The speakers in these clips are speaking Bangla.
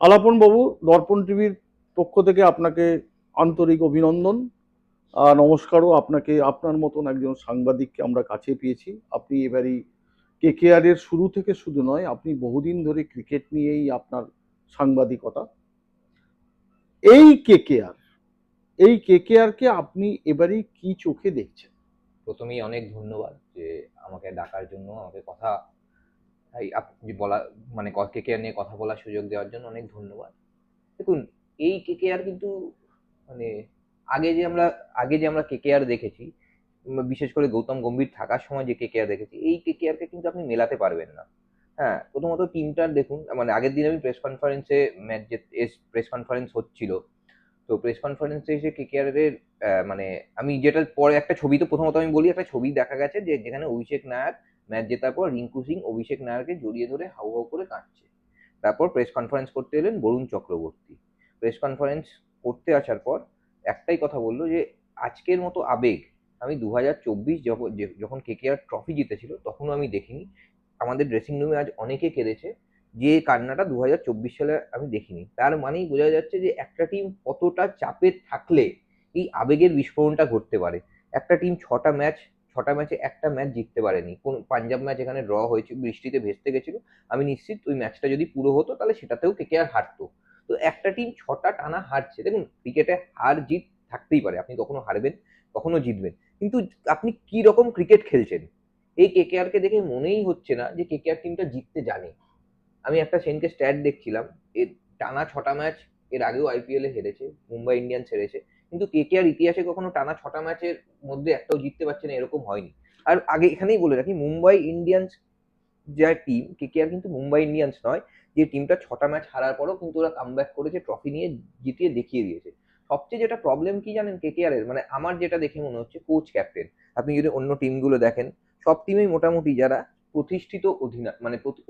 আলাপন বাবু, দর্পণ টিভির পক্ষ থেকে আপনাকে আন্তরিক অভিনন্দন। নমস্কারও আপনাকে। আপনার মতন একজন সাংবাদিককে আমরা কাছে পেয়েছি। আপনি এবারই কেকেআর এর শুরু থেকে শুধু নয়, আপনি বহুদিন ধরে ক্রিকেট নিয়েই আপনার সাংবাদিকতা। এই কেকেআর এই কেকেআর কে আপনি এবারই কি চোখে দেখছেন? প্রথমেই অনেক ধন্যবাদ যে আমাকে ডাকার জন্য, আমাকে কথা এই আপনি বলা মানে কেকেআর নিয়ে কথা বলার সুযোগ দেওয়ার জন্য অনেক ধন্যবাদ। দেখুন, এই কেকেআর কিন্তু মানে আগে যে আমরা কেকেআর দেখেছি, বিশেষ করে গৌতম গম্ভীর থাকার সময় যে কেকেআর দেখেছি, এই কেকেআর কে কিন্তু আপনি মেলাতে পারবেন না। হ্যাঁ, প্রথমত টিমটার দেখুন, মানে আগের দিন আমি প্রেস কনফারেন্স হচ্ছিল, তো প্রেস কনফারেন্সে এসে কেকেআর এর মানে আমি যেটা পরে একটা ছবি, তো প্রথমত আমি বলি, একটা ছবি দেখা গেছে যে যেখানে অভিষেক নায়ার ম্যাচ জেতার পর রিঙ্কু সিং অভিষেক নায়ারকে জড়িয়ে ধরে হাউ হাউ করে কাঁদছে। তারপর প্রেস কনফারেন্স করতে এলেন বরুণ চক্রবর্তী। প্রেস কনফারেন্স করতে আসার পর একটাই কথা বললো যে আজকের মতো আবেগ আমি 2024 যখন কেকেআর ট্রফি জিতেছিল তখনও আমি দেখিনি। আমাদের ড্রেসিং রুমে আজ অনেকে কেঁদেছে, যে কান্নাটা 2024 সালে আমি দেখিনি। তার মানেই বোঝা যাচ্ছে যে একটা টিম কতটা চাপে থাকলে এই আবেগের বিস্ফোরণটা ঘটতে পারে। একটা টিম ছটা ম্যাচে একটা ম্যাচ জিততে পারেনি। কোন পাঞ্জাব ম্যাচ এখানে ড্র হয়েছে, বৃষ্টিতে ভেস্তে গেছিল। আমি নিশ্চিত ওই ম্যাচটা যদি পুরো হতো তাহলে সেটাতেও কেকেআর হারতো। তো একটা টিম ছটা টানা হারছে, দেখুন ক্রিকেটে হার জিত থাকতেই পারে, আপনি কখনো হারবেন কখনো জিতবেন, কিন্তু আপনি কি রকম ক্রিকেট খেলছেন এই কেকেআর কে দেখে মনেই হচ্ছে না যে কেকেআর টিমটা জিততে জানে। আমি একটা সেনকে স্ট্যাট দেখছিলাম, এর টানা ছটা ম্যাচ এর আগেও আইপিএল এ হেরেছে, মুম্বাই ইন্ডিয়ান্স হেরেছে, কিন্তু কেকেআর ইতিহাসে কখনো টানা ছটা ম্যাচের মধ্যে একটাও জিততে পারছে না এরকম হয়নি। আর আগে এখানেই বলে রাখি, মুম্বাই ইন্ডিয়ান্স যা টিম, কেকেআর কিন্তু মুম্বাই ইন্ডিয়ান্স নয়, যে টিমটা ছটা ম্যাচ হারার পরও কিন্তু ওরা কামব্যাক করেছে, ট্রফি নিয়ে জিতিয়ে দেখিয়ে দিয়েছে। সবচেয়ে যেটা প্রবলেম কি জানেন কেকেআর এর, মানে আমার যেটা দেখে মনে হচ্ছে কোচ ক্যাপ্টেন। আপনি যদি অন্য টিমগুলো দেখেন, সব টিমেই মোটামুটি যারা প্রতিষ্ঠিত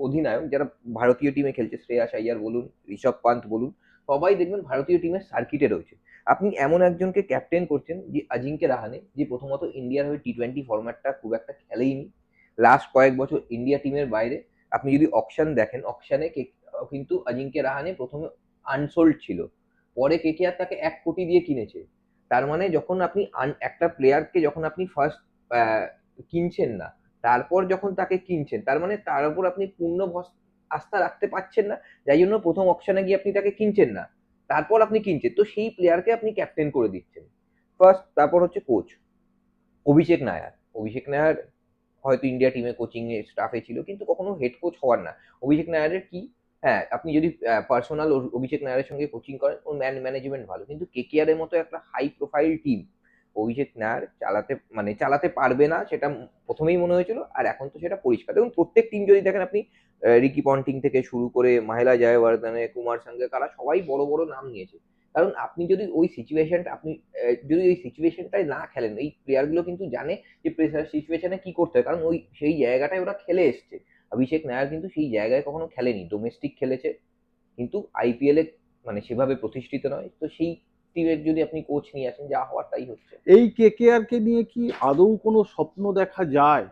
অধিনায়ক যারা ভারতীয় টিমে খেলছে, শ্রেয়াস আইয়ার বলুন, ঋষভ পান্ত বলুন, সবাই দেখবেন ভারতীয় টিমের সার্কিটে রয়েছে। আপনি এমন একজনকে ক্যাপ্টেন করছেন যে অজিঙ্ক্য রাহানে, যে প্রথমত ইন্ডিয়ার হয়ে টি-20 ফরম্যাটটা খুব একটা খেলেইনি লাস্ট কয়েক বছর ইন্ডিয়া টিমের বাইরে। আপনি যদি অকশন দেখেন, অকশনে কিন্তু অজিঙ্ক্য রাহানে প্রথমে আনসোল্ড ছিল, পরে কেকেআর তাকে 1 কোটি দিয়ে কিনেছে। তার মানে যখন আপনি একটা প্লেয়ারকে যখন আপনি ফার্স্ট কিনছেন না, তারপর যখন তাকে কিনছেন, তার মানে তার উপর আপনি পূর্ণ আস্থা রাখতে পারছেন না, যাই জন্য প্রথম অকশনে গিয়ে আপনি তাকে কিনছেন না, তারপর আপনি কিনছেন, তো সেই প্লেয়ারকে আপনি ক্যাপ্টেন করে দিচ্ছেন ফার্স্ট। তারপর হচ্ছে কোচ অভিষেক নায়ার হয়তো ইন্ডিয়া টিমে কোচিং এ স্টাফে ছিল, কিন্তু কখনো হেড কোচ হওয়ার না। অভিষেক নায়ারের কি, হ্যাঁ আপনি যদি পার্সোনাল অভিষেক নায়ারের সঙ্গে কোচিং করেন, ওর ম্যানেজমেন্ট ভালো, কিন্তু কেকেআর এর মতো একটা হাই প্রোফাইল টিম অভিষেক নায়ার চালাতে পারবে না, সেটা প্রথমেই মনে হয়েছিল, আর এখন তো সেটা পরিষ্কার। দেখুন প্রত্যেক টিম যদি দেখেন আপনি, রিকি পন্টিং থেকে শুরু করে মাহেলা জয়বর্ধনে, কুমার সাঙ্গাকারা, সবাই বড় বড় নাম নিয়েছে। কারণ আপনি যদি ওই সিচুয়েশনটাই না খেলেন, এই প্লেয়ার গুলো কিন্তু জানে যে প্রেসার সিচুয়েশনে কি করতে হয়, কারণ ওই সেই জায়গাটায় ওরা খেলে এসছে। অভিষেক নায়ার কিন্তু সেই জায়গায় কখনো খেলেনি, ডোমেস্টিক খেলেছে, কিন্তু আইপিএল এ মানে সেভাবে প্রতিষ্ঠিত নয়। তো সেই টিমের যদি আপনি কোচ নিয়ে আসেন, যা হওয়ার তাই হচ্ছে। এই কেকেআর কে নিয়ে কি আদৌ কোনো স্বপ্ন দেখা যায়?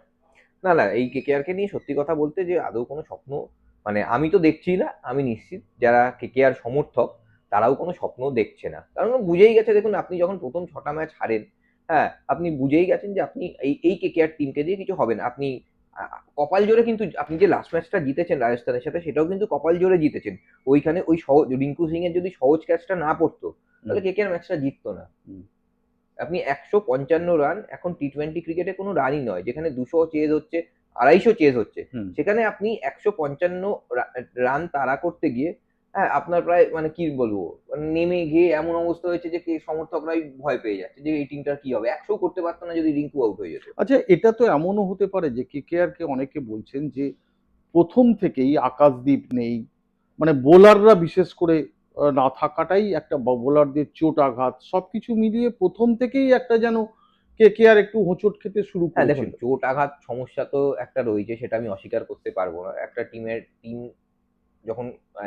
না না, এই কেকেআর কে নিয়ে সত্যি কথা বলতে যে আদৌ কোনো স্বপ্ন, মানে আমি তো দেখছি না, আমি নিশ্চিত যারা কেকেআর সমর্থক তারাও কোনো স্বপ্ন দেখছে না, কারণ ও বুঝেই গেছে। দেখুন আপনি যখন প্রথম ছটা ম্যাচ হারেন, হ্যাঁ আপনি বুঝেই গেছেন যে আপনি এই কেকেআর টিমকে দিয়ে কিছু হবে না। আপনি কপাল জোরে, কিন্তু আপনি যে লাস্ট ম্যাচটা জিতেছেন রাজস্থানের সাথে, সেটাও কিন্তু কপাল জোরে জিতেছেন। ওইখানে ওই সহজ রিঙ্কু সিং এর যদি সহজ ক্যাচটা না পড়তো, তাহলে কেকেআর ম্যাচটা জিততো না। আপনি 155 রান, এখন টি-20 ক্রিকেটে কোনো রানই নয়, যেখানে 200 চেজ হচ্ছে, 250 চেজ হচ্ছে, সেখানে আপনি 155 রান তাড়া করতে গিয়ে, হ্যাঁ আপনার প্রায় মানে কি বলবো, নেমে গিয়ে এমন অবস্থা হয়েছে যে সমর্থকরাই ভয় পেয়ে যাচ্ছে যে এই টিমটার কি হবে, 100 করতে পারতো না যদি রিঙ্কু আউট হয়ে যেত। আচ্ছা, এটা তো এমনও হতে পারে যে কেকেআর কে অনেকে বলছেন যে প্রথম থেকেই আকাশদ্বীপ নেই, মানে বোলাররা বিশেষ করে না থাকাটাই একটা, বোলারদের চোট আঘাত সবকিছু মিলিয়ে প্রথম থেকেই একটা যেন কেকেআর একটু হোঁচট খেতে শুরু হ্যাঁ দেখুন, করেছিল। চোট আঘাত সমস্যা তো একটা রয়েছে, সেটা আমি অস্বীকার করতে পারবো না। একটা টিম যখন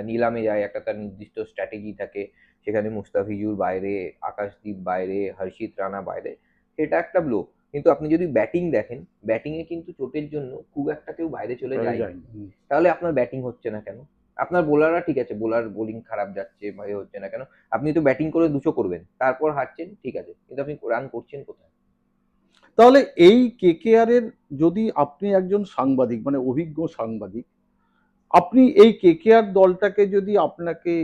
নিলামে যায়, একটা তার নির্দিষ্ট স্ট্র্যাটেজি থাকে, সেখানে মুস্তাফিজুর বাইরে, আকাশদীপ বাইরে, হর্ষিত রানা বাইরে, সেটা একটা ব্লো। কিন্তু আপনি যদি ব্যাটিং দেখেন, ব্যাটিং এ কিন্তু চোটের জন্য খুব একটা কেউ বাইরে চলে হয়ে যায়নি। যায়নি। তাহলে আপনার ব্যাটিং হচ্ছে না কেন? আপনার বোলাররা ঠিক আছে, বোলিং খারাপ যাচ্ছে বা এ হচ্ছে না কেন, আপনি তো ব্যাটিং করে 200 করবেন, তারপর হারছেন ঠিক আছে, কিন্তু আপনি রান করছেন কোথায়? তাহলে এই কেকেআর এর, যদি আপনি একজন সাংবাদিক মানে অভিজ্ঞ সাংবাদিক, আপনি এই কেকেআর দলটাকে যদি আপনাকে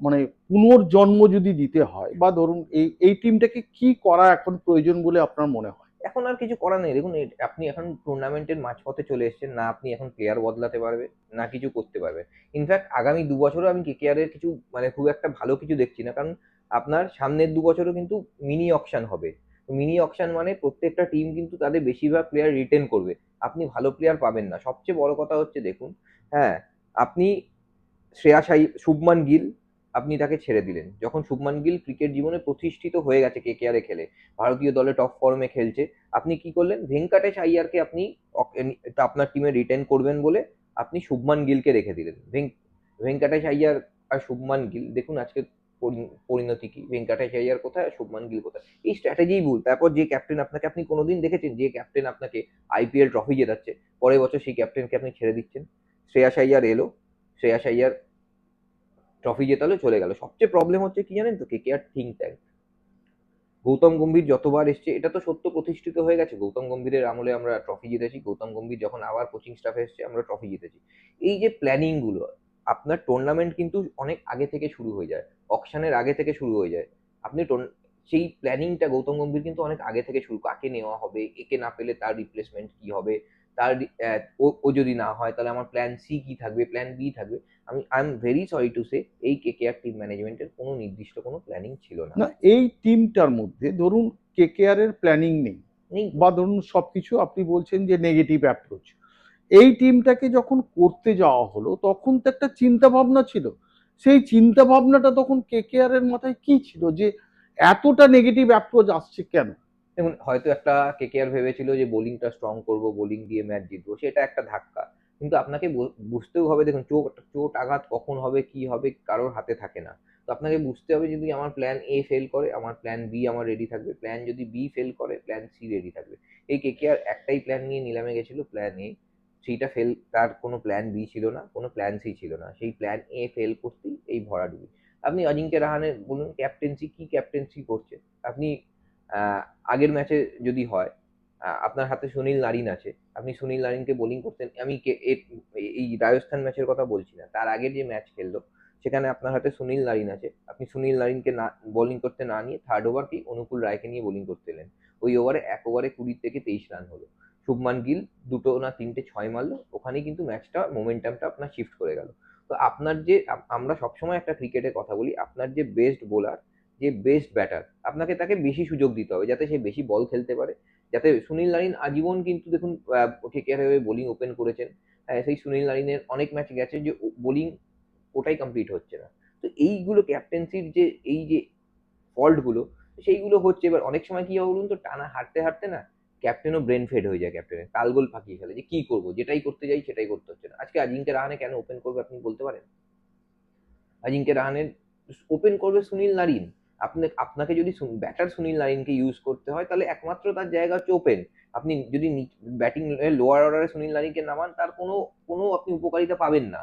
মানে পুনর্জন্ম যদি দিতে হয়, বা ধরুন এই টিমটাকে কি করা এখন প্রয়োজন বলে আপনার মনে হয়? এখন আর কিছু করার নেই। দেখুন আপনি এখন টুর্নামেন্টের মাঝপথে চলে এসেছেন, না আপনি এখন প্লেয়ার বদলাতে পারবেন, না কিছু করতে পারবেন। ইনফ্যাক্ট আগামী 2 বছরও আমি কেকেআর এর কিছু মানে খুব একটা ভালো কিছু দেখছি না। কারণ আপনার সামনের 2 বছরও কিন্তু মিনি অকশন হবে। মিনি অকশন মানে প্রত্যেকটা টিম কিন্তু তাদের বেশিরভাগ প্লেয়ার রিটেন করবে। আপনি ভালো প্লেয়ার পাবেন না। সবচেয়ে বড় কথা হচ্ছে দেখুন, হ্যাঁ, আপনি শুভমান গিল আপনি তাকে ছেড়ে দিলেন। যখন শুভমান গিল ক্রিকেট জীবনে প্রতিষ্ঠিত হয়ে গেছে কেকেআর এ খেলে, ভারতীয় দলে টপ ফর্মে খেলছে, আপনি কি করলেন? ভেঙ্কাটেশ আইয়ারকে আপনি আপনার টিমে রিটেন করবেন বলে আপনি শুভমান গিলকে রেখে দিলেন। ভেঙ্কাটেশ আইয়ার আর শুভমান গিল, দেখুন আজকে পরিণতি কি, ভেঙ্কাটেশ আইয়ার কোথায় আর শুভমান গিল কোথায়। এই স্ট্র্যাটেজিই ভুল। তারপর যে ক্যাপ্টেন আপনাকে, আপনি কোনোদিন দেখেছেন যে ক্যাপ্টেন আপনাকে আইপিএল ট্রফি জেতাচ্ছে, পরের বছর সেই ক্যাপ্টেনকে আপনি ছেড়ে দিচ্ছেন? শ্রেয়াস আইয়ার এলো, শ্রেয়াস আইয়ার ট্রফি জেতালো, চলে গেল। সবচেয়ে প্রবলেম হচ্ছে কি জানেন তো, KKR think tank. Gautam Gambhir যতবার এসছে, এটা তো সত্য প্রতিষ্ঠিত হয়ে গেছে, গৌতম গম্ভীরের আমলে আমরা ট্রফি জিতেছি, গৌতম গম্ভীর যখন আবার কোচিং স্টাফে এসছে আমরা ট্রফি জিতেছি। এই যে প্ল্যানিং গুলো, আপনার টুর্নামেন্ট কিন্তু অনেক আগে থেকে শুরু হয়ে যায়, অকশনের আগে থেকে শুরু হয়ে যায়। আপনি সেই প্ল্যানিংটা গৌতম গম্ভীর কিন্তু অনেক আগে থেকে শুরু, কাকে নেওয়া হবে, একে না পেলে তার রিপ্লেসমেন্ট কি হবে, তার ও যদি না হয় তাহলে আমার প্ল্যান সি কি থাকবে, প্ল্যান বি থাকবে। I am very sorry to say, এই কেকেআর টিম ম্যানেজমেন্টের কোনো নির্দিষ্ট কোনো প্ল্যানিং ছিল না। না, এই টিমটার মধ্যে ধরুন কেকেআর এর প্ল্যানিং নেই, নেই। বা ধরুন সবকিছু আপনি বলছেন যে নেগেটিভ অ্যাপ্রোচ, এই টিমটাকে যখন করতে যাওয়া হলো তখন তো একটা চিন্তা ভাবনা ছিল। সেই চিন্তা ভাবনাটা তখন কেকেআর এর মাথায় কি ছিল যে এতটা নেগেটিভ অ্যাপ্রোচ আসছে কেন? দেখুন হয়তো একটা কেকেআর ভেবেছিল যে বোলিংটা স্ট্রং করব, বোলিং দিয়ে ম্যাচ জিতবো, সেটা একটা ধাক্কা। কিন্তু আপনাকে বুঝতেও হবে, দেখুন চোট আঘাত কখন হবে কি হবে কারোর হাতে থাকে না। তো আপনাকে বুঝতে হবে, যদি আমার প্ল্যান এ ফেল করে আমার প্ল্যান বি আমার রেডি থাকবে, প্ল্যান যদি বি ফেল করে প্ল্যান সি রেডি থাকবে। এই কেকেআর একটাই প্ল্যান নিয়ে নিলামে গেছিল, প্ল্যান এ, সেইটা ফেল, তার কোনো প্ল্যান বি ছিল না, কোনো প্ল্যান সি ছিল না, সেই প্ল্যান এ ফেল করতেই এই ভরাডুবি। আপনি অজিঙ্ক্য রাহানে বলুন, ক্যাপ্টেন্সি কি ক্যাপ্টেন্সি করছে। আপনি আহ, আগের ম্যাচে যদি হয়, আপনার হাতে সুনীল নারিন আছে, আপনি সুনীল নারিনকে বোলিং করতেন, আমি এই রাজস্থান ম্যাচের কথা বলছি না, তার আগের যে ম্যাচ খেললো সেখানে আপনার হাতে সুনীল নারিন আছে, আপনি সুনীল নারিনকে না বোলিং করতে না নিয়ে থার্ড ওভার কি অনুকূল রায়কে নিয়ে বোলিং করতে এলেন। ওই ওভারে 1 ওভারে 20 থেকে 23 রান হলো, শুভমান গিল 2 না 3টে 6 মারলো, ওখানেই কিন্তু ম্যাচটা মোমেন্টামটা আপনার শিফট করে গেল। তো আপনার যে আমরা সবসময় একটা ক্রিকেটের কথা বলি, আপনার যে বেস্ট বোলার, যে বেস্ট ব্যাটার, আপনাকে তাকে বেশি সুযোগ দিতে হবে যাতে সে বেশি বল খেলতে পারে। যাতে সুনীল নারিন আজীবন কিন্তু দেখুন কেকেআর হয়ে বোলিং ওপেন করেছেন, সেই সুনীল নারিনের অনেক ম্যাচ গেছে যে বোলিং ওটাই কমপ্লিট হচ্ছে না। তো এইগুলো ক্যাপ্টেন্সির যে এই যে ফল্ট গুলো, সেইগুলো হচ্ছে। এবার অনেক সময় কি হবে বলুন তো, টানা হারতে হারতে না ক্যাপ্টেনও ব্রেন ফেড হয়ে যায়, ক্যাপ্টেনের তালগোল ফাঁকিয়ে ফেলে যে কি করবো, যেটাই করতে যাই সেটাই করতে হচ্ছে না। আজকে অজিঙ্ক্য রাহানে কেন ওপেন করবে আপনি বলতে পারেন? অজিঙ্ক্য রাহানে ওপেন করবে সুনীল নারিন। আপনাকে যদি ব্যাটার সুনীল নারিনকে ইউজ করতে হয় তাহলে একমাত্র তার জায়গা হচ্ছে ওপেন। আপনি যদি ব্যাটিং লোয়ার অর্ডারে সুনীল নারিনকে নামান, তার কোনো কোনো আপনি উপকারিতা পাবেন না।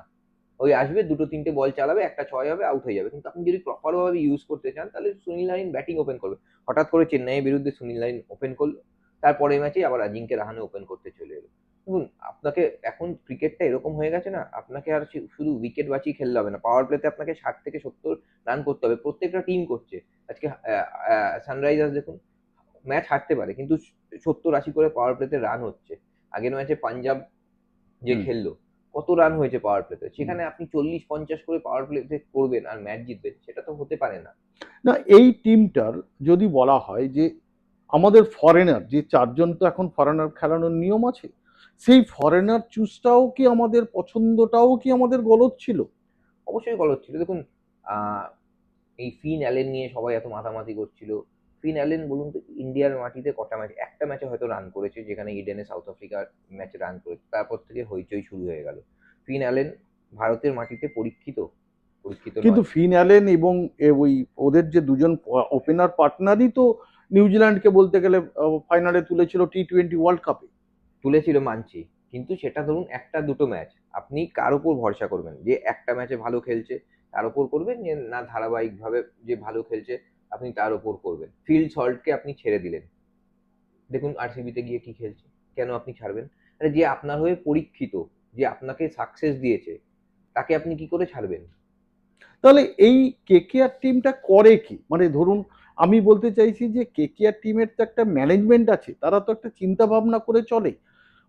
ওই আসবে 2-3টে বল চালাবে, একটা 6 হবে, আউট হয়ে যাবে। কিন্তু আপনি যদি প্রপার ভাবে ইউজ করতে চান তাহলে সুনীল নারিন ব্যাটিং ওপেন করবে। হঠাৎ করে চেন্নাইয়ের বিরুদ্ধে সুনীল নারিন ওপেন করলো, তারপরের ম্যাচেই আবার অজিঙ্ক্য রাহানে ওপেন করতে চলে এলো। দেখুন আপনাকে এখন ক্রিকেটটা এরকম হয়ে গেছে না, আপনাকে আর শুধু উইকেট বাঁচিয়ে খেললে হবে না, পাওয়ার প্লেতে আপনাকে 60 থেকে 70 রান করতে হবে, প্রত্যেকটা টিম করছে। আজকে সানরাইজার্স দেখুন, ম্যাচ হারতে পারে কিন্তু 70-80 করে পাওয়ার প্লেতে রান হচ্ছে। আগের ম্যাচে পাঞ্জাব যে হুম। খেললো, কত রান হয়েছে পাওয়ার প্লেতে, সেখানে আপনি 40-50 করে পাওয়ার প্লেতে করবেন আর ম্যাচ জিতবেন, সেটা তো হতে পারে না। না, এই টিমটার যদি বলা হয় যে আমাদের ফরেনার যে চারজন, তো এখন ফরেনার খেলানোর নিয়ম আছে, সেই ফরেনার চুজটাও কি আমাদের পছন্দটাও কি আমাদের গলত ছিল? অবশ্যই গলত ছিল। দেখুন আহ এই ফিন অ্যালেন নিয়ে সবাই এত মাতামাতি করছিল। ফিন অ্যালেন বলুন তো ইন্ডিয়ার মাটিতে কটা ম্যাচ, একটা ম্যাচে হয়তো রান করেছে যেখানে ইডেনে সাউথ আফ্রিকার ম্যাচে রান করেছে, তারপর থেকে হইচই শুরু হয়ে গেল। ফিন অ্যালেন ভারতের মাটিতে পরীক্ষিত পরীক্ষিত কিন্তু নয়। ফিন অ্যালেন এবং ওই ওদের যে দুজন ওপেনার পার্টনারই তো নিউজিল্যান্ডকে বলতে গেলে ফাইনালে তুলেছিল T20 ওয়ার্ল্ড কাপে। তুলেছিল মানছি, কিন্তু সেটা ধরুন একটা দুটো ম্যাচ, আপনি কার উপর ভরসা করবেন? যে একটা ম্যাচে ভালো খেলছে তার উপর করবেন, যে না ধারাবাহিকভাবে যে ভালো খেলছে আপনি তার উপর করবেন? ফিল সল্টকে আপনি ছেড়ে দিলেন, দেখুন আরসিবিতে গিয়ে কি খেলছে, কেন আপনি ছাড়বেন? আরে যে আপনার হয়ে পরীক্ষিত, যে আপনাকে সাকসেস দিয়েছে, তাকে আপনি কি করে ছাড়বেন? তাহলে এই কেকেআর টিমটা করে কি? মানে ধরুন, আমি বলতে চাইছি যে কেকেআর টিমের তো একটা ম্যানেজমেন্ট আছে, তারা তো একটা চিন্তা ভাবনা করে চলে।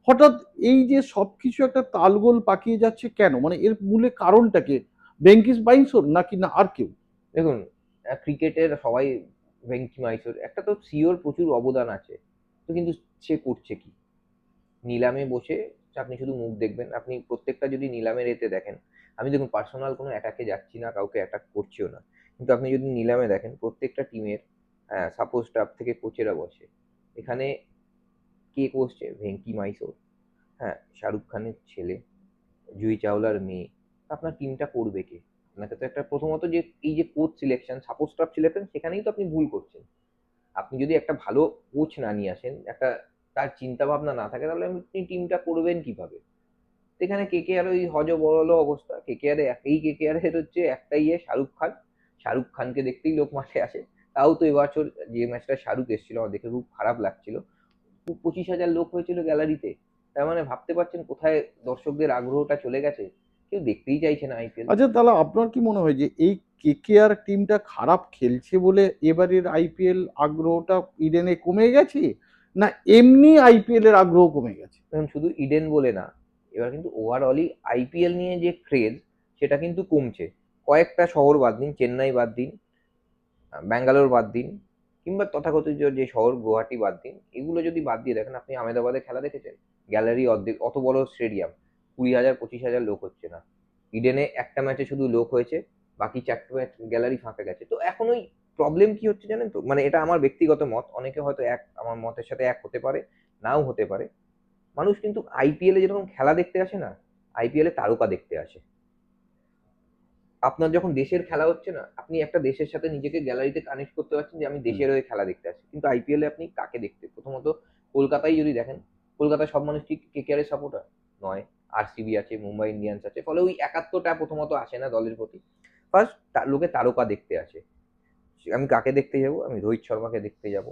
হঠাৎ এই যে সবকিছু একটা তালগোল পাকিয়ে যাচ্ছে কেন? মানে এর মূলে কারণটা কি? ভেঙ্কিস বাইনসোর নাকি না আর কেউ? দেখুন, ক্রিকেটের সবাই ভেঙ্কি মাইসোর, একটা তো সিওর প্রচুর অবদান আছে, তো কিন্তু সে করছে কি? নিলামে বসে আপনি শুধু মুখ দেখবেন। আপনি প্রত্যেকটা যদি নিলামের এতে দেখেন, আমি দেখুন পার্সোনাল কোনো অ্যাটাকে যাচ্ছি না, কাউকে অ্যাটাক করছিও না, কিন্তু আপনি যদি নিলামে দেখেন প্রত্যেকটা টিমের সাপোজ স্টাফ থেকে কোচেরা বসে এখানে, কে বসছে? ভেঙ্কি মাইসোর, হ্যাঁ, শাহরুখ খানের ছেলে, জুহি চাওলার মেয়ে। আপনার টিমটা করবে কে? আপনাকে তো একটা প্রথমত যে এই যে coach selection, support staff selection, সেখানেই তো আপনি ভুল করছেন। আপনি যদি একটা ভালো কোচ না নিয়ে আসেন, একটা তার চিন্তা ভাবনা না থাকে, তাহলে আপনি টিমটা করবেন কিভাবে? এখানে কেকেআর ওই হযবরল অবস্থা। কেকেআর এই কেকেআর এর হচ্ছে একটাই শাহরুখ খান। শাহরুখ খানকে দেখতেই লোক মাঠে আসে। তাও তো এবছর যে ম্যাচটা শাহরুখ এসেছিল আমার দেখে খুব খারাপ লাগছিল। 25,000 লোক হয়েছিল গ্যালারিতে। তার মানে ভাবতে পারছেন কোথায় দর্শকদের আগ্রহটা চলে গেছে? কেউ দেখতেই চাইছে না আইপিএল। আচ্ছা, তাহলে আপনার কি মনে হয় যে এই কেকেআর টিমটা খারাপ খেলছে বলে এবারের আইপিএল আগ্রহটা ইডেনে কমে গেছে, না এমনি আইপিএল এর আগ্রহ কমে গেছে? এখন শুধু ইডেন বলে না, এবার কিন্তু ওভারঅলই আইপিএল নিয়ে যে ক্রেজ, সেটা কিন্তু কমছে। কয়েকটা শহর বাদ দিন, চেন্নাই বাদ দিন, ব্যাঙ্গালোর বাদ দিন, কিংবা তথাকথিত যে শহর গুয়াহাটি বাদ দিন, এগুলো যদি বাদ দিয়ে দেখেন, আপনি আহমেদাবাদে খেলা দেখেছেন? গ্যালারি অর্ধেক, অত বড় স্টেডিয়াম, 20,000 25,000 লোক হচ্ছে না। ইডেনে একটা ম্যাচে শুধু লোক হয়েছে, বাকি চারটে ম্যাচ গ্যালারি ফাঁকা গেছে। তো এখন ওই প্রবলেম কি হচ্ছে জানেন তো? মানে এটা আমার ব্যক্তিগত মত, অনেকে হয়তো আমার মতের সাথে এক হতে পারে, নাও হতে পারে। মানুষ কিন্তু আইপিএল এ যেরকম খেলা দেখতে আসে না, আইপিএল এ তারকা দেখতে আসে। আপনার যখন দেশের খেলা হচ্ছে না, আপনি একটা দেশের সাথে নিজেকে গ্যালারিতে কানেক্ট করতে পারছেন যে আমি হুম। দেশের হয়ে খেলা দেখতে আসছি। কিন্তু আইপিএল এ আপনি কাকে দেখতে? প্রথমত কলকাতায় যদি দেখেন, কলকাতার সব মানুষ কি কেকেআর এর সাপোর্টার? নয়। আরসিবি আছে, মুম্বাই ইন্ডিয়ান্স আছে, ফলে ওই একাত্মটা প্রথমত আসে না দলের প্রতি। ফার্স্ট লোকে তারকা দেখতে আসে। আমি কাকে দেখতে যাব? আমি রোহিত শর্মাকে দেখতে যাব,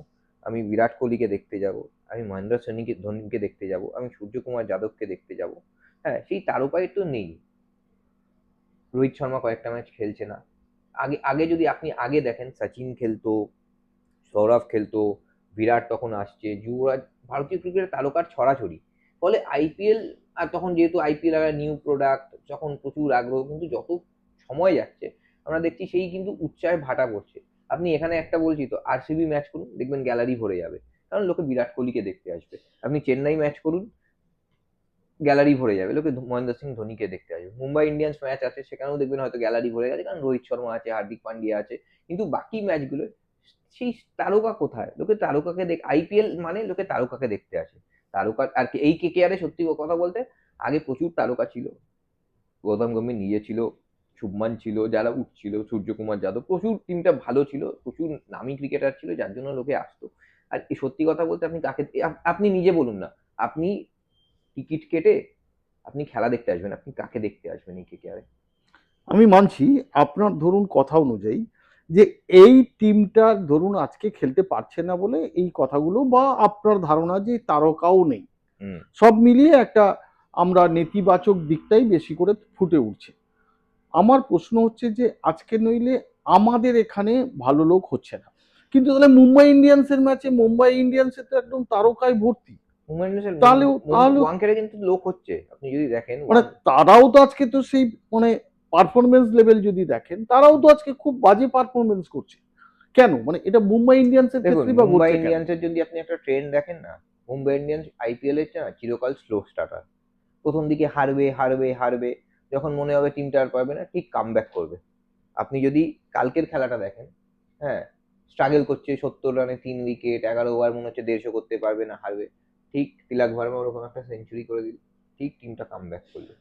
আমি বিরাট কোহলিকে দেখতে যাব, আমি মহেন্দ্র ধোনিকে দেখতে যাব, আমি সূর্যকুমার যাদবকে দেখতে যাব। হ্যাঁ, সেই তারকাই তো নেই। রোহিত শর্মা কয়েকটা ম্যাচ খেলছে না। আগে আগে যদি আপনি আগে দেখেন, সচিন খেলতো, সৌরভ খেলতো, বিরাট তখন আসছে, যুবরাজ, ভারতীয় ক্রিকেটের তারকার ছড়াছড়ি। ফলে আইপিএল, আর তখন যেহেতু আইপিএল একটা নিউ প্রোডাক্ট, যখন প্রচুর আগ্রহ, কিন্তু যত সময় যাচ্ছে আমরা দেখছি সেই কিন্তু উৎসাহে ভাটা পড়ছে। আপনি এখানে একটা বলছি তো, আরসিবি ম্যাচ করুন, দেখবেন গ্যালারি ভরে যাবে, কারণ লোকে বিরাট কোহলিকে দেখতে আসবে। আপনি চেন্নাই ম্যাচ করুন, গ্যালারি ভরে যাবে, লোকে মহেন্দ্র সিং ধোনিকে দেখতে আসবে। মুম্বাই ইন্ডিয়ান্স ম্যাচ আছে, সেখানেও দেখবেন হয়তো গ্যালারি ভরে গেছে, কারণ রোহিত শর্মা আছে, হার্দিক পান্ডিয়া আছে। কিন্তু বাকি ম্যাচগুলো সেই তারকা কোথায়? লোকে তারকাকে আইপিএল মানে লোকে তারকাকে দেখতে আসে। তারকা আর কি এই কেকেআর এ সত্যি কথা বলতে, আগে প্রচুর তারকা ছিল। গৌতম গম্ভীর নিজে ছিল, শুভমান ছিল, যারা উঠছিল, সূর্যকুমার যাদব, প্রচুর টিমটা ভালো ছিল, প্রচুর নামী ক্রিকেটার ছিল, যার জন্য লোকে আসতো। আর এই সত্যি কথা বলতে, আপনি কাকে আপনি নিজে বলুন না, আপনি টিকিট কেটে আপনি খেলা দেখতে আসবেন, আপনি কাকে দেখতে আসবেন এই কেকেআরে? আমি মানছি আপনার ধরুন কথা অনুযায়ী যে এই টিমটা ধরুন আজকে খেলতে পারছে না বলে এই কথাগুলো, বা আপনার ধারণা যে তারকাও নেই, হুম। সব মিলিয়ে একটা আমরা নেতিবাচক দিকটাই বেশি করে ফুটে উঠছে। আমার প্রশ্ন হচ্ছে যে আজকে নইলে আমাদের এখানে ভালো লোক হচ্ছে না, কিন্তু তাহলে মুম্বাই ইন্ডিয়ান্সের ম্যাচে মুম্বাই ইন্ডিয়ান্সের তো একদম তারকায় ভর্তি। মুম্বাই ইন্ডিয়ান্সের তাহলেও তাহলেও ওয়াংখেড়ে কিন্তু লোক হচ্ছে, আপনি যদি দেখেন মানে তারাও তো আজকে তো সেই মানে পারফরমেন্স লেভেল যদি দেখেন, তারাও তো আজকে খুব বাজে পারফরমেন্স করছে। কেন? মানে এটা মুম্বাই ইন্ডিয়ান্সের দেখুন, ক্ষেত্রেই বা মুম্বাই ঘটছে কেন? ইন্ডিয়ান্সের যদি আপনি একটা ট্রেন্ড দেখেন না, মুম্বাই ইন্ডিয়ান্স আইপিএল এর না চিরকাল স্লো স্টার্টার। প্রথম দিকে হারবে হারবে হারবে, যখন মনে হবে টিমটা আর পারবে না, ঠিক কামব্যাক করবে। আপনি যদি কালকের খেলাটা দেখেন, হ্যাঁ, স্ট্রাগল করছে, 70 রানে 3 উইকেট, 11 ওভার, মনে হচ্ছে 150 করতে পারবে না, হারবে। ঠিক তিলক ভার্মা ওরকম একটা সেঞ্চুরি করে দিল, ঠিক টিমটা কামব্যাক করলো।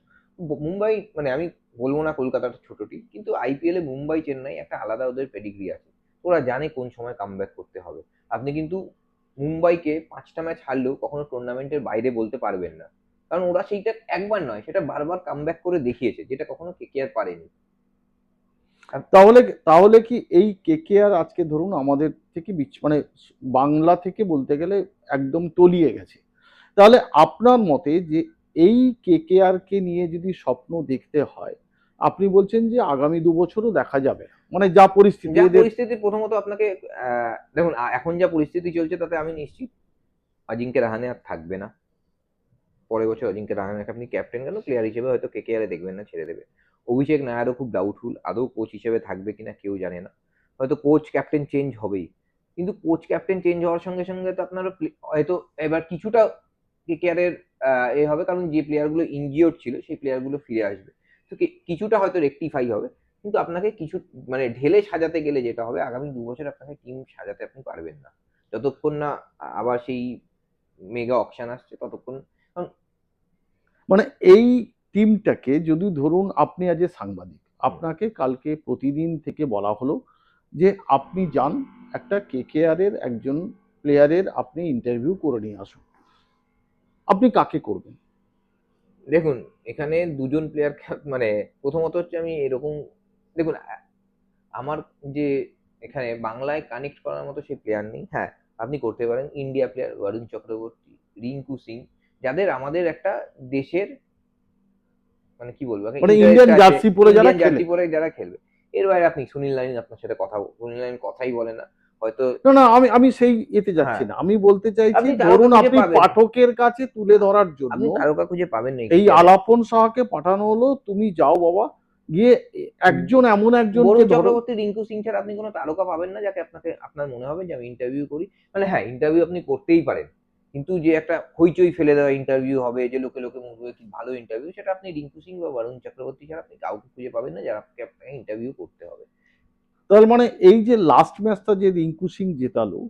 মুম্বাই মানে আমি বলবো না কলকাতাটা ছোট টিম, কিন্তু আইপিএল এ মুম্বাই চেন্নাই একটা আলাদা ওদের পেডিগ্রি আছে। ওরা জানে কোন সময় কামব্যাক করতে হবে। আপনি কিন্তু মুম্বাইকে 5টা ম্যাচ হারলেও কখনো টুর্নামেন্টের বাইরে বলতে পারবেন না। কারণ ওরা সেইটা একবার নয়, সেটা বারবার কামব্যাক করে দেখিয়েছে, যেটা কখনো কেকেআর পারেনি। তাহলে তাহলে কি এই কেকেআর আজকে ধরুন আমাদের থেকে মানে বাংলা থেকে বলতে গেলে একদম তলিয়ে গেছে, তাহলে আপনার মতে যে এই কেকেআর কে নিয়ে যদি স্বপ্ন দেখতে হয়, আপনি বলছেন যে আগামী 2 বছরও দেখা যাবে না, মানে যা পরিস্থিতি যা এদের। পরিস্থিতি, প্রথমত আপনাকে দেখুন এখন যা পরিস্থিতি চলছে তাতে আমি নিশ্চিত অজিঙ্ক্য রাহানে আর থাকবে না। পরের বছর অজিঙ্ক্য রাহানেকে আপনি ক্যাপ্টেন কেন, প্লেয়ার হিসেবে হয়তো কেকেআর এ দেখবেন না, ছেড়ে দেবে। অভিষেক নায়ারও খুব ডাউটফুল, আদৌ কোচ হিসেবে থাকবে কিনা কেউ জানে না। হয়তো কোচ ক্যাপ্টেন চেঞ্জ হবেই, কিন্তু কোচ ক্যাপ্টেন চেঞ্জ হওয়ার সঙ্গে সঙ্গে তো আপনারও হয়তো এবার কিছুটা কেকেআর এর এ হবে, কারণ যে প্লেয়ার গুলো ইনজিওর্ড ছিল সেই প্লেয়ার গুলো ফিরে আসবে। তো কিছুটা হয়তো রেকটিফাই হবে, কিন্তু আপনাকে কিছু মানে ঢেলে সাজাতে গেলে যেটা হবে, আগামী 2 বছর আপনাকে টিম সাজাতে আপনি পারবেন না যতক্ষণ না আবার সেই মেগা অকশন আসছে ততক্ষণ। কারণ মানে এই টিমটাকে যদি ধরুন আপনি আজ সাংবাদিক, আপনাকে কালকে প্রতিদিন থেকে বলা হলো যে আপনি যান একটা কেকেআর এর একজন প্লেয়ারের আপনি ইন্টারভিউ করে নিয়ে আসুন, আপনি কাকে করবেন? দেখুন, এখানে দুজন প্লেয়ার, মানে প্রথমত হচ্ছে আমি এরকম, দেখুন আমার যে এখানে বাংলায় কানেক্ট করার মতো সেই প্লেয়ার নেই। হ্যাঁ, আপনি করতে পারেন ইন্ডিয়া প্লেয়ার বরুণ চক্রবর্তী, রিঙ্কু সিং, যাদের আমাদের একটা দেশের মানে কি বলবো মানে ইন্টারেস্ট ইন্ডিয়ান আছে, জার্সি পরে যারা ইন্ডিয়ান খেলে। জার্সি পরে যারা খেলবে। এর বাইরে আপনি সুনীল নারিন, আপনার সাথে সুনীল নারিন কথাই বলে না হয়তো। না না, আমি আমি সেই এতে যাচ্ছি হ্যাঁ, না, আমি বলতে চাইছি আপনি তারকা ধরুন খুঁজে আপনি পাবেন, পাঠকের কাছে তুলে ধরার জন্য আপনি তারকা খুঁজে পাবেন না এই KKR এ। আলাপন সাহাকে পাঠানো হলো, তুমি যাও বাবা, গিয়ে একজন এমন একজনকে বরুণ ধরো। চক্রবর্তী, রিঙ্কু সিং ছাড়া আপনি কোনো তারকা পাবেন না যাকে আপনার মনে হবে যে আমি ইন্টারভিউ করি। মানে হ্যাঁ, ইন্টারভিউ আপনি করতেই পারেন, কিন্তু যে একটা হইচই ফেলে দেওয়া ইন্টারভিউ হবে, যে লোকে লোকে বলবে কি ভালো ইন্টারভিউ, সেটা আপনি রিঙ্কু সিং বা বরুণ চক্রবর্তী ছাড়া আপনি কাউকে খুঁজে পাবেন না যারা আপনাকে ইন্টারভিউ করতে হবে। তার মানে এই যে লাস্ট ম্যাচটা যে রিঙ্কু সিং জেতালো,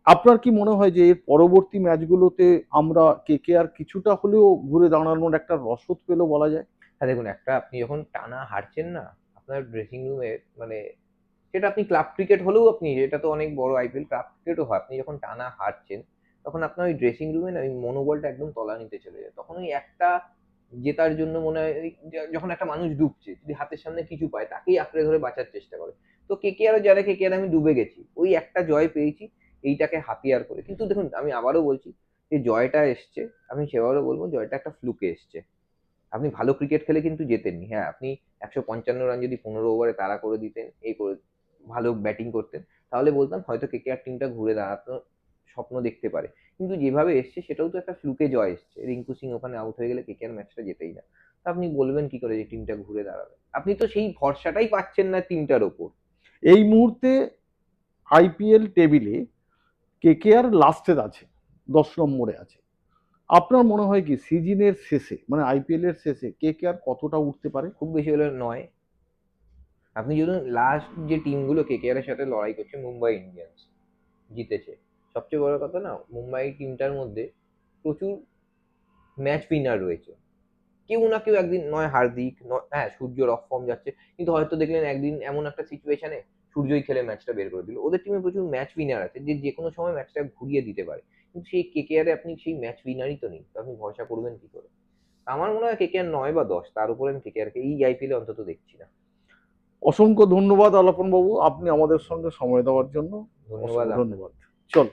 আপনার কি মনে হয় যে এর পরবর্তী ম্যাচগুলোতে আমরা কেকেআর কিছুটা হলেও ঘুরে দাঁড়ানোর একটা রসদ পেলো বলা যায়? হ্যাঁ দেখুন, একটা আপনি যখন টানা হারছেন না, আপনার ড্রেসিং রুমে মানে সেটা আপনি ক্লাব ক্রিকেট হলেও, আপনি এটা তো অনেক বড় আইপিএল, ক্লাব ক্রিকেটও হয়, আপনি যখন টানা হারছেন তখন আপনার ওই ড্রেসিং রুমে না ওই মনোবলটা একদম তলানিতে চলে যায়। তখন ওই একটা জেতার জন্য মনে হয় যখন একটা মানুষ ডুবছে, যদি হাতের সামনে কিছু পায় তাকেই আঁকড়ে ধরে বাঁচার চেষ্টা করে। তো কেকেআর যারা কেকেআর আমি ডুবে গেছি, ওই একটা জয় পেয়েছি এইটাকে হাতিয়ার করে। কিন্তু দেখুন আমি আবারও বলছি, যে জয়টা এসছে, আমি সেবারও বলবো জয়টা একটা ফ্লুকে এসছে। আপনি ভালো ক্রিকেট খেলে কিন্তু জেতেননি। হ্যাঁ, আপনি 155 রান যদি 15 ওভারে তাড়া করে দিতেন, এই করে ভালো ব্যাটিং করতেন, তাহলে বলতাম হয়তো কেকেআর টিমটা ঘুরে দাঁড়াতো, স্বপ্ন দেখতে পারে। কিন্তু যেভাবে এসছে সেটাও তো একটা ফ্লুকে জয় এসছে। রিঙ্কু সিং ওখানে আউট হয়ে গেলে কেকেআর ম্যাচটা জেতেই না। তা আপনি বলবেন কি করে যে টিমটা ঘুরে দাঁড়াবে? আপনি তো সেই ভরসাটাই পাচ্ছেন না টিমটার ওপর। এই মুহূর্তে আইপিএল টেবিলে কেকেআর লাস্টের আছে, 10 নম্বরে আছে। আপনার মনে হয় কি সিজনের শেষে মানে আইপিএল এর শেষে কেকেআর কতটা উঠতে পারে? খুব বেশি হলে 9। আপনি যদি লাস্ট যে টিমগুলো কেকেআর এর সাথে লড়াই করছে, মুম্বাই ইন্ডিয়ান্স জিতেছে। সবচেয়ে বড় কথা না, মুম্বাই টিমটার মধ্যে প্রচুর ম্যাচ উইনার রয়েছে। কেউ না কেউ একদিন, নয় হার্দিক, নয় হ্যাঁ সূর্যর অফ ফর্ম যাচ্ছে, কিন্তু হয়তো দেখলেন একদিন এমন একটা সিচুয়েশনে সূর্যই খেলে ম্যাচটা বের করে দিল। ওদের টিমে প্রচুর ম্যাচ উইনার আছে, যে যে কোনো সময় ম্যাচটা ঘুরিয়ে দিতে পারে। কিন্তু সেই কেকেআর এ আপনি সেই ম্যাচ উইনারই তো নেই, তো আপনি ভরসা করবেন কি করে? আমার মনে হয় কেকেআর 9 বা 10, তার উপরে আমি কেকেআর কে এই আইপিএল অন্তত দেখছি না। অসংখ্য ধন্যবাদ আলাপন বাবু, আপনি আমাদের সঙ্গে সময় দেওয়ার জন্য। ধন্যবাদ অসংখ্য আপনাকে। ধন্যবাদ। চল।